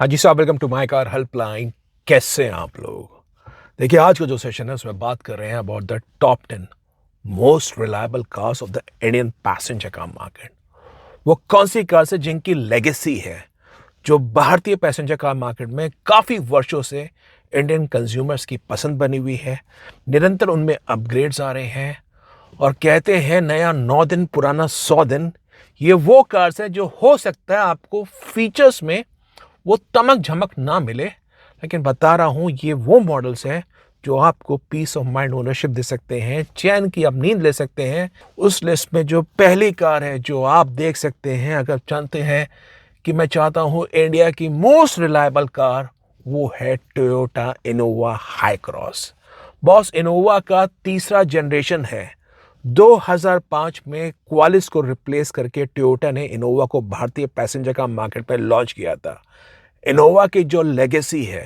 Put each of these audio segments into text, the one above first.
हाँ जी साहब, welcome to my car helpline. कैसे हैं आप लोग? देखिए, आज का जो सेशन है उसमें बात कर रहे हैं about the top 10 most reliable cars of the Indian passenger car market. वो कौन सी कार्स है जिनकी लेगेसी है, जो भारतीय पैसेंजर कार मार्केट में काफ़ी वर्षों से इंडियन कंज्यूमर्स की पसंद बनी हुई है। निरंतर उनमें अपग्रेड्स आ रहे हैं और कहते हैं नया 9 दिन पुराना 100 दिन। ये वो कार्स है जो हो सकता है आपको फीचर्स में वो तमक झमक ना मिले, लेकिन बता रहा हूं ये वो मॉडल्स हैं जो आपको पीस ऑफ माइंड ओनरशिप दे सकते हैं, चैन की आप नींद ले सकते हैं। उस लिस्ट में जो पहली कार है जो आप देख सकते हैं, अगर जानते हैं कि मैं चाहता हूं इंडिया की मोस्ट रिलायबल कार, वो है Toyota Innova high cross. Boss, Innova का तीसरा जनरेशन है। 2005 में क्वालिस को रिप्लेस करके टोयोटा ने इनोवा को भारतीय पैसेंजर कार मार्केट पर लॉन्च किया था। इनोवा की जो लेगेसी है,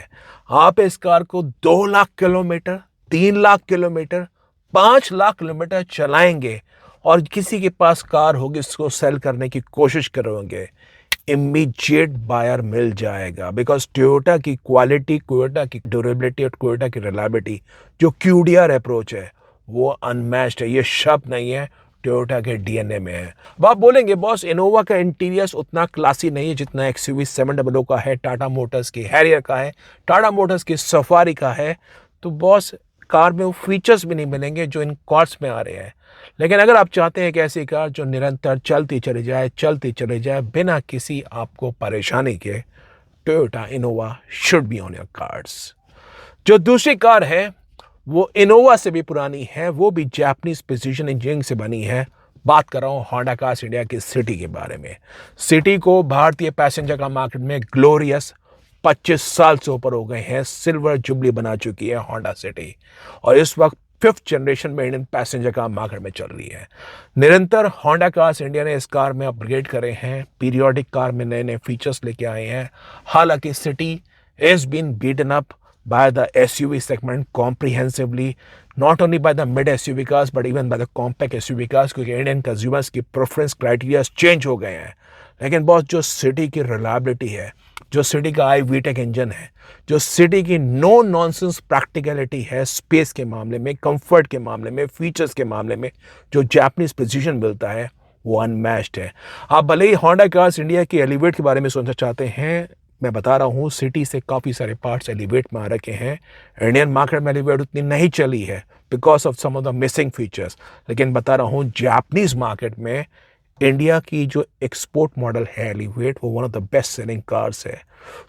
आप इस कार को 2 lakh kilometre, 3 lakh kilometre, 5 lakh kilometre चलाएंगे और किसी के पास कार होगी इसको सेल करने की कोशिश करोगे, इमीडिएट बायर मिल जाएगा। बिकॉज टोयोटा की क्वालिटी, टोयोटा की ड्यूरेबिलिटी और टोयोटा की रिलायबिलिटी, जो क्यूडीआर अप्रोच है, वो अनमैच्ड है। ये शब्द नहीं है, टोयोटा के डीएनए में है। अब आप बोलेंगे बॉस, इनोवा का इंटीरियर्स उतना क्लासी नहीं है जितना एक्सयूवी 700 का है, टाटा मोटर्स की हैरियर का है, टाटा मोटर्स की सफारी का है। तो बॉस, कार में वो फीचर्स भी नहीं मिलेंगे जो इन कार्स में आ रहे हैं। लेकिन अगर आप चाहते हैं कि ऐसी कार जो निरंतर चलती चली जाए बिना किसी आपको परेशानी के, Toyota Innova should be on your cards. जो दूसरी कार है वो इनोवा से भी पुरानी है, वो भी जापानीज प्रिसीजन इंजीनियरिंग से बनी है। बात कर रहा हूं होंडा कार्स इंडिया की सिटी के बारे में। सिटी को भारतीय पैसेंजर का मार्केट में ग्लोरियस 25 साल से ऊपर हो गए हैं, सिल्वर जुबली बना चुकी है होंडा सिटी, और इस वक्त 5th जनरेशन में इंडियन पैसेंजर कार मार्केट में चल रही है। निरंतर होंडा कार्स इंडिया ने इस कार में अपग्रेड करे हैं, पीरियोडिक कार में नए नए फीचर्स लेके आए हैं। हालांकि city is been beaten up by the SUV segment comprehensively, not only by the mid SUV cars but even by the compact SUV cars, क्योंकि इंडियन कंज्यूमर्स की प्रेफरेंस क्राइटेरिया चेंज हो गए हैं। लेकिन बॉस, जो सिटी की reliability है, जो सिटी का iVTEC इंजन है, जो सिटी की नो नॉनसेंस प्रैक्टिकलिटी है स्पेस के मामले में, कंफर्ट के मामले में, फीचर्स के मामले में, जो जापानीज प्रिसीजन मिलता है, वो अनमैच्ड है। आप भले ही होंडा कार्स इंडिया की एलिवेट के बारे में सोचना चाहते हैं, मैं बता रहा हूँ सिटी से काफ़ी सारे पार्ट्स एलिवेट में आ रखे हैं। इंडियन मार्केट में एलिवेट उतनी नहीं चली है because of some of the missing features. लेकिन बता रहा हूँ जापानीज मार्केट में इंडिया की जो एक्सपोर्ट मॉडल है एलिवेट, वो one of the best selling cars है।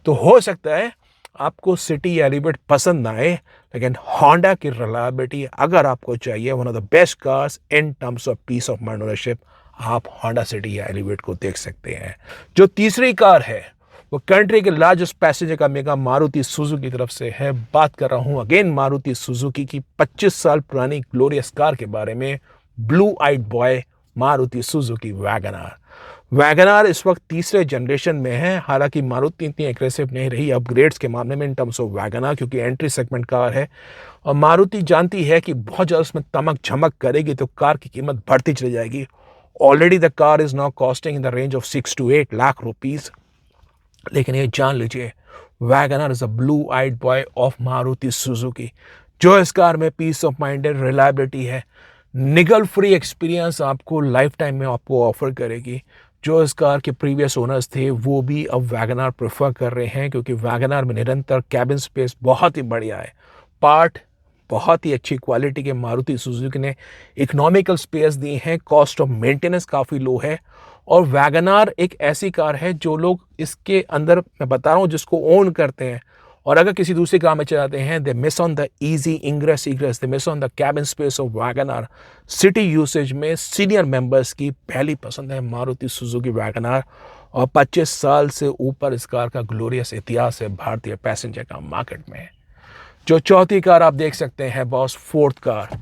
तो हो सकता है आपको सिटी या एलिवेट पसंद ना आए, लेकिन होंडा की रिलायबिलिटी अगर आपको चाहिए, one of the best cars in terms of peace of mind ownership, आप होंडा सिटी या एलिवेट को देख सकते हैं। जो तीसरी कार है वो कंट्री के लार्जेस्ट पैसेंजर का मेगा मारुति सुजुकी की तरफ से है। बात कर रहा हूं अगेन मारुति सुजुकी की 25 साल पुरानी ग्लोरियस कार के बारे में, blue eyed boy Maruti Suzuki WagonR. WagonR इस वक्त तीसरे जनरेशन में है। हालांकि मारुति इतनी एग्रेसिव नहीं रही अपग्रेड्स के मामले में इन टर्म्स ऑफ वैगनआर, क्योंकि एंट्री सेगमेंट कार है और मारुति जानती है कि बहुत ज़्यादा उसमें तमक झमक करेगी तो कार की कीमत बढ़ती चली जाएगी। Already the car is now costing in the range of 6 to 8 lakh rupees. लेकिन ये जान लीजिए, WagonR is a blue eyed boy of Maruti Suzuki. जो इस कार में पीस ऑफ माइंड है, रिलायबिलिटी है, निगल फ्री एक्सपीरियंस आपको लाइफ टाइम में आपको ऑफर करेगी। जो इस कार के प्रीवियस ओनर्स थे वो भी अब वैगनआर प्रेफर कर रहे हैं, क्योंकि वैगनआर में निरंतर कैबिन स्पेस बहुत ही बढ़िया है, पार्ट बहुत ही अच्छी क्वालिटी के मारुति सुजुकी ने इकोनॉमिकल स्पेस दी हैं, कॉस्ट ऑफ मेंटेनेंस काफ़ी लो है। और वैगनआर एक ऐसी कार है जो लोग इसके अंदर, मैं बता रहा हूँ, जिसको ओन करते हैं और अगर किसी दूसरी कार में चलाते हैं, they miss on the easy ingress egress, they miss on the cabin space of WagonR. City usage में सीनियर मेंबर्स की पहली पसंद है मारुति सुजुकी वैगनआर, और 25 साल से ऊपर इस कार का ग्लोरियस इतिहास है भारतीय पैसेंजर कार मार्केट में। जो चौथी कार आप देख सकते हैं बॉस, फोर्थ कार,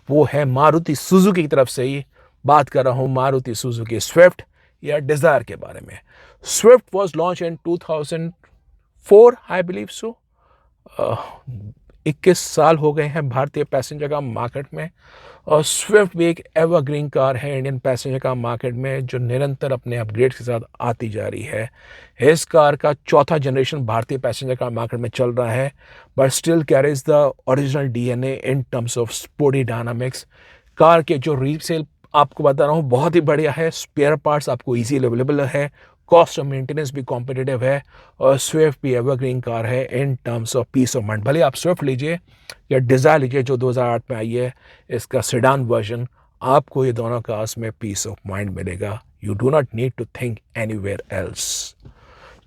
वो है मारुति सुजुकी की तरफ से ही। बात कर रहा हूं मारुति सुजुकी स्विफ्ट या डिजायर के बारे में। Swift was launch in 2004 I believe so. 21 साल हो गए हैं भारतीय पैसेंजर कार मार्केट में, और स्विफ्ट भी एक एवरग्रीन कार है इंडियन पैसेंजर कार मार्केट में, जो निरंतर अपने अपग्रेड्स के साथ आती जा रही है। इस कार का चौथा जनरेशन भारतीय पैसेंजर कार मार्केट में चल रहा है, but still carries the original DNA in terms of sporty dynamics. Car के जो रीसेल आपको बता रहा हूँ बहुत ही बढ़िया है, स्पेयर पार्ट्स आपको इजीली अवेलेबल है, कॉस्ट ऑफ मेंटेनेंस भी कॉम्पिटिटिव है, और स्विफ्ट भी एवरग्रीन कार है in terms of peace of mind. भले आप स्विफ्ट लीजिए या डिज़ायर लीजिए जो 2008 में आई है, इसका सेडान वर्जन, आपको ये दोनों कार्स में पीस ऑफ माइंड मिलेगा। You do not need to think anywhere else.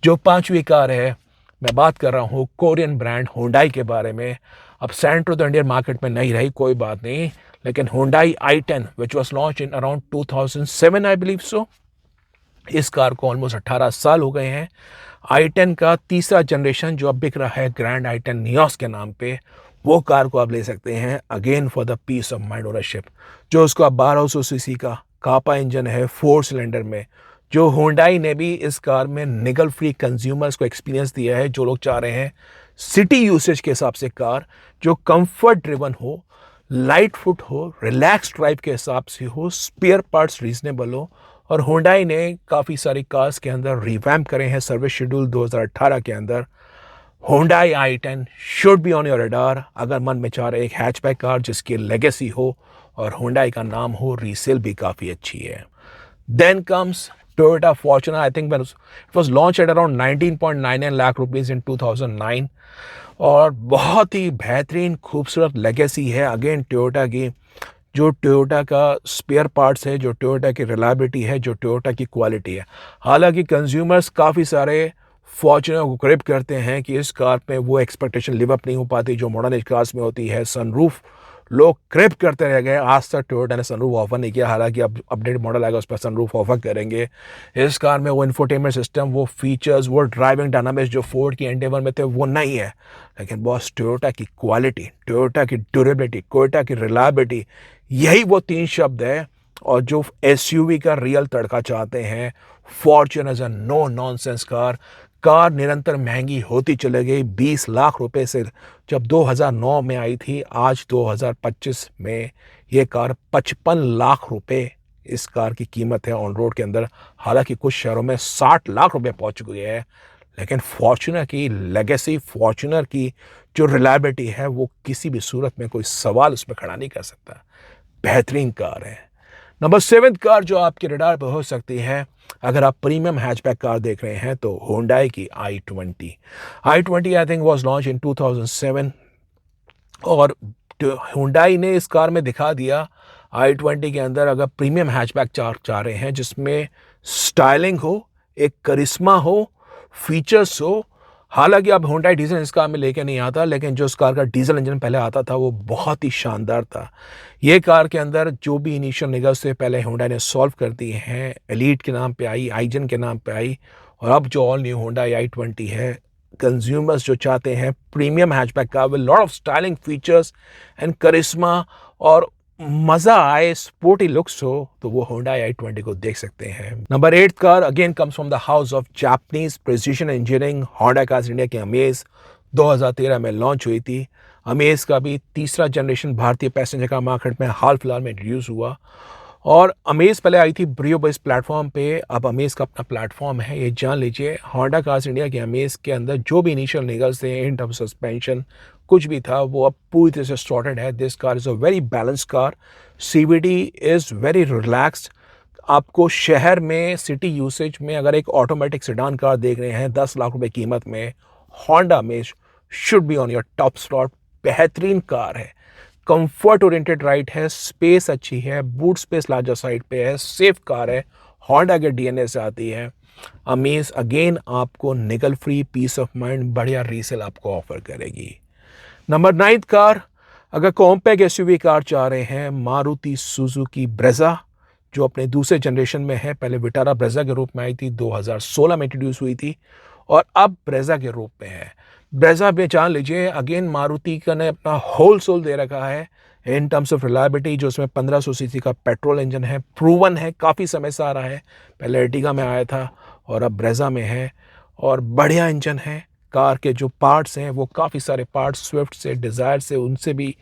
जो पांचवी कार है, मैं बात कर रहा हूँ कोरियन ब्रांड होंडाई के बारे में। अब सेंट्रो तो इंडियन मार्केट में नहीं रही, कोई बात नहीं, लेकिन Hyundai i10 which was launch in around 2007 I believe so, इस कार को ऑलमोस्ट 18 साल हो गए हैं। i10 का तीसरा जनरेशन जो अब बिक रहा है ग्रैंड i10 नियोस के नाम पे, वो कार को आप ले सकते हैं again for the peace of mind ownership. जो उसका 1200 सीसी का कापा इंजन है 4 सिलेंडर में, जो होंडाई ने भी इस कार में निगल फ्री कंज्यूमर्स को एक्सपीरियंस दिया है, जो लोग चाह रहे हैं सिटी यूसेज के हिसाब से कार जो कंफर्ट ड्रिवन हो, लाइट फुट हो, रिलैक्स ड्राइव के हिसाब से हो, स्पेयर पार्ट्स रीजनेबल हो। और होंडाई ने काफ़ी सारी कार्स के अंदर रिवैम्प करे हैं सर्विस शेड्यूल 2018 के अंदर। Hyundai i10 should be on your radar अगर मन में चाह रहे एक हैचबैक कार जिसकी लेगेसी हो और होंडाई का नाम हो, रीसेल भी काफ़ी अच्छी है। Then comes Toyota Fortuner. I think when it was launched at around 19.99 lakh rupees in 2009, और बहुत ही बेहतरीन खूबसूरत लेगेसी है अगेन टोयोटा की। जो टोयोटा का स्पेयर पार्ट्स है, जो टोयोटा की रिलायबिलिटी है, जो टोयोटा की क्वालिटी है। हालांकि कंज्यूमर्स काफ़ी सारे फॉर्च्यूनर को क्रिप करते हैं कि इस कार में वो एक्सपेक्टेशन लिव अप नहीं हो पाती जो मॉडर्न एज कार्स में होती है। सनरूफ लोग क्रिप करते रह गए, आज तक टोयोटा ने सनरूफ ऑफर नहीं किया, हालांकि अब अपडेट मॉडल आएगा उस पर सनरूफ ऑफर करेंगे। इस कार में वो इंफोटेनमेंट सिस्टम, वो फीचर्स, वो ड्राइविंग डायनामिक्स जो फोर्ड की एंडेवर में थे वो नहीं है, लेकिन बॉस टोयोटा की क्वालिटी, टोयोटा की ड्यूरेबिलिटी, टोयोटा की रिलायबिलिटी, यही वो 3 शब्द है। और जो एसयूवी का रियल तड़का चाहते हैं, Fortuner is a no nonsense car. Car निरंतर महंगी होती चली गई, 20 लाख रुपए से जब 2009 में आई थी, आज 2025 में ये कार 55 लाख रुपए इस कार की कीमत है ऑन रोड के अंदर। हालांकि कुछ शहरों में 60 लाख रुपए पहुंच चुकी है, लेकिन फॉर्च्यूनर की लेगेसी, फॉर्च्यूनर की जो रिलायबिलिटी है, वो किसी भी सूरत में कोई सवाल उसमें खड़ा नहीं कर सकता। बेहतरीन कार है। नंबर 7 कार जो आपके रडार पर हो सकती है अगर आप प्रीमियम हैचबैक कार देख रहे हैं, तो होंडाई की i20 I think was launch in 2007, और होंडाई ने इस कार में दिखा दिया i20 के अंदर अगर प्रीमियम हैचबैक चाह रहे हैं जिसमें स्टाइलिंग हो, एक करिश्मा हो, फीचर्स हो। हालांकि अब होंडा डीजल इस कार में लेके नहीं आता, लेकिन जो इस कार का डीजल इंजन पहले आता था वो बहुत ही शानदार था। ये कार के अंदर जो भी इनिशियल निगल्स से पहले होंडा ने सॉल्व कर दी हैं, एलीट के नाम पे आई, आईजन के नाम पे आई, और अब जो ऑल न्यू होंडा i20 है, कंज्यूमर्स जो चाहते हैं premium hatchback car with lot of styling features and करिश्मा और मजा आए, स्पोर्टी लुक्स हो, तो वो होंडा i20 को देख सकते हैं। Number 8 car again comes from the house of Japanese precision engineering, Honda cars India की अमेज 2013 में लॉन्च हुई थी। अमेज का भी तीसरा जनरेशन भारतीय पैसेंजर कार मार्केट में हाल फिलहाल में इंट्रोड्यूस हुआ, और अमेज पहले आई थी ब्रियो बेस प्लेटफॉर्म पे, अब अमेज का अपना प्लेटफॉर्म है, ये जान लीजिए। होंडा कार्स इंडिया के अमेज के अंदर जो भी इनिशियल निगल्स थे इन टर्म्स सस्पेंशन कुछ भी था, वो अब पूरी तरह से सॉर्टेड है। This car is a very balance car, CVT is very relaxed. आपको शहर में सिटी यूसेज में अगर एक ऑटोमेटिक सेडान कार देख रहे हैं 10 लाख रुपए कीमत में, Honda amaze should be on your top slot. बेहतरीन कार है, कंफर्ट ओरिएंटेड राइड है, स्पेस अच्छी है, बूट स्पेस लार्जर साइड पे है, सेफ कार है, होंडा के डीएनए से आती है। अमेज अगेन आपको निगल फ्री, पीस ऑफ माइंड, बढ़िया रीसेल आपको ऑफर करेगी। नंबर 9 कार अगर कॉम्पैक्ट एसयूवी कार चाह रहे हैं, मारुति सुजुकी ब्रेजा जो अपने दूसरे जनरेशन में है, पहले विटारा ब्रेजा के रूप में आई थी, 2016 में इंट्रोड्यूस हुई थी, और अब ब्रेजा के रूप में है। ब्रेजा में जान लीजिए अगेन मारुति का ने अपना होल सोल दे रखा है इन टर्म्स ऑफ रिलायबिलिटी, जो उसमें 1500 सीसी का पेट्रोल इंजन है, प्रूवन है, काफ़ी समय से आ रहा है, पहले एर्टिगा में आया था और अब ब्रेजा में है, और बढ़िया इंजन है, कार के जो पार्ट्स हैं वो काफ़ी सारे पार्ट्स स्विफ्ट से, डिज़ायर से, उनसे भी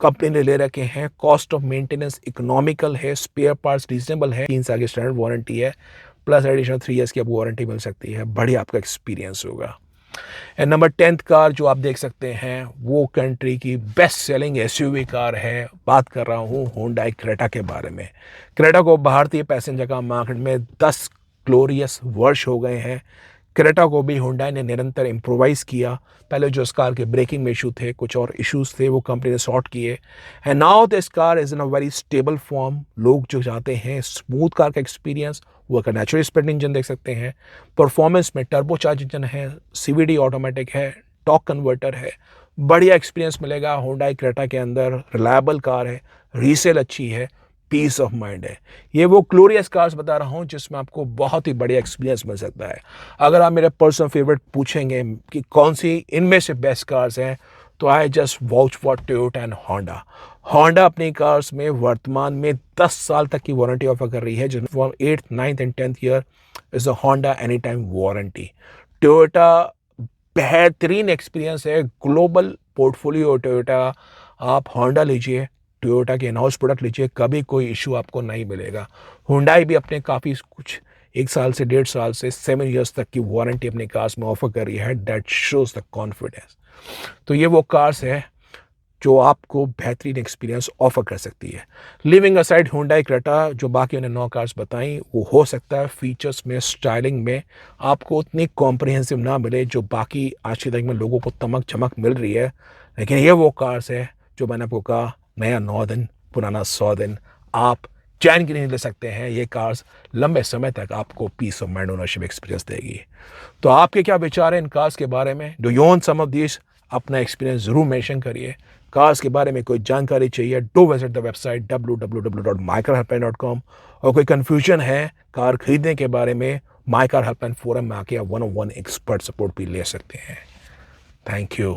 कंपनी ने ले रखे हैं। कॉस्ट ऑफ मेंटेनेंस इकोनॉमिकल है, स्पेयर पार्ट्स रीजनेबल है, 3 साल की स्टैंडर्ड वारंटी है, प्लस एडिशनल 3 ईयर्स की आपको वारंटी मिल सकती है। बढ़िया आपका एक्सपीरियंस होगा। एंड नंबर 10th कार जो आप देख सकते हैं वो कंट्री की बेस्ट सेलिंग एसयूवी कार है। बात कर रहा हूँ होंडा क्रेटा के बारे में। क्रेटा को भारतीय पैसेंजर कार मार्केट में 10 ग्लोरियस वर्ष हो गए हैं। क्रेटा को भी होंडा ने निरंतर इम्प्रोवाइज किया। पहले जो इस कार के ब्रेकिंग में इशू थे, कुछ और इश्यूज थे, वो कंपनी ने सॉर्ट किए। And now this car is in a very stable form. लोग जो चाहते हैं स्मूथ कार का एक्सपीरियंस, वो का नेचुरल स्प्लिट इंजन देख सकते हैं। परफॉर्मेंस में टर्बोचार्ज इंजन है, सीवीडी ऑटोमेटिक है, टॉर्क कन्वर्टर है। बढ़िया एक्सपीरियंस मिलेगा होंडा क्रेटा के अंदर। रिलायबल कार है, रीसेल अच्छी है, पीस ऑफ माइंड है। ये वो ग्लोरियस कार्स बता रहा हूँ जिसमें आपको बहुत ही बढ़िया एक्सपीरियंस मिल सकता है। अगर आप मेरे पर्सनल फेवरेट पूछेंगे कि कौन सी इनमें से बेस्ट कार्स हैं, तो I just vouch for Toyota and Honda. Honda अपनी कार्स में वर्तमान में 10 साल तक की वारंटी ऑफर कर रही है, जिसमें 8th, 9th and 10th year is a Honda any time warranty. Toyota बेहतरीन एक्सपीरियंस है, ग्लोबल पोर्टफोलियो टोयोटा। आप होंडा लीजिए, टोयोटा के इनहाउस प्रोडक्ट लीजिए, कभी कोई इशू आपको नहीं मिलेगा। हुंडई भी अपने काफ़ी कुछ 1 साल से 1.5 साल से 7 ईयर्स तक की वारंटी अपने कार्स में ऑफर कर रही है। That shows the confidence. तो ये वो कार्स है जो आपको बेहतरीन एक्सपीरियंस ऑफर कर सकती है। लिविंग असाइड हुंडई क्रेटा, जो बाकी उन्हें 9 कार्स बताई, वो हो सकता है फीचर्स में, स्टाइलिंग में आपको उतनी कॉम्प्रिहेंसिव ना मिले जो बाकी आज की तारीख में लोगों को तमक चमक मिल रही है। लेकिन ये वो कार्स है जो मैंने आपको कहा, नया 9 दिन, पुराना 100 दिन। आप चैन की नहीं ले सकते हैं। ये कार्स लंबे समय तक आपको peace of mind ownership experience देगी। तो आपके क्या विचार हैं इन कार्स के बारे में? Do you own some of this? अपना एक्सपीरियंस जरूर मेंशन करिए। कार्स के बारे में कोई जानकारी चाहिए, do visit the website www.mycarhelpline.com। और कोई कंफ्यूजन है कार खरीदने के बारे में, माई कार हेल्पलाइन फोरम में आके आप 101 एक्सपर्ट सपोर्ट भी ले सकते हैं। Thank you.